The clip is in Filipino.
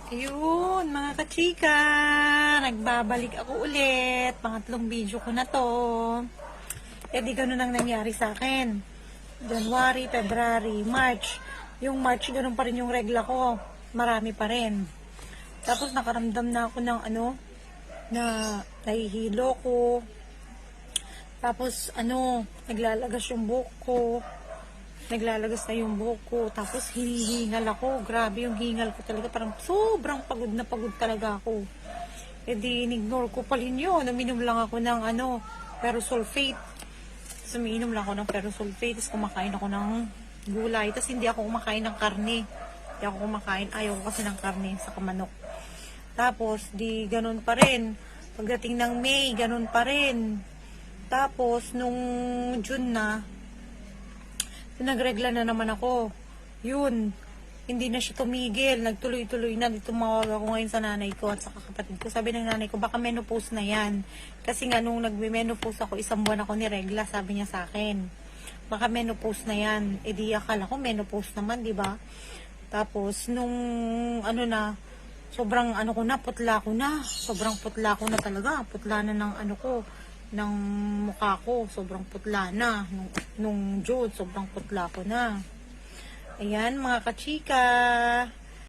Ayun, mga kachika, nagbabalik ako ulit. Pangatlong video ko na to. Eh di ganun ang nangyari sa akin. January, February, March. Yung March, ganun pa rin yung regla ko. Marami pa rin. Tapos nakaramdam na ako ng na nahihilo ko. Tapos naglalagas yung buhok ko. Naglalagas na yung buhok ko. Tapos hinihingal ako. Grabe yung hingal ko talaga. Parang sobrang pagod na pagod talaga ako. E di, ignore ko pa rin yun. Uminom lang ako ng ferrosulfate. Tapos umiinom lang ako ng ferrosulfate. Tapos kumakain ako ng gulay. Tapos hindi ako kumakain ng karne. Hindi ako kumakain. Ayaw ko kasi ng karne sa manok. Tapos, di ganun pa rin. Pagdating ng May, ganun pa rin. Tapos, nung June na, nagregla na naman ako. Yun, hindi na siya tumigil. Nagtuloy-tuloy na. Dito mawag ako ngayon sa nanay ko at sa kapatid ko. Sabi ng nanay ko, baka menopause na yan. Kasi nga nung nagme-menopause ako, 1 buwan ako ni regla, sabi niya sa akin. Baka menopause na yan. E di akala ko menopause naman, di ba? Tapos, nung sobrang ko na, putla ko na. Sobrang putla ko na talaga. Putla na ng ng mukha ko. Sobrang putla na. Nung June, sobrang putla ko na. Ayan, mga kachika.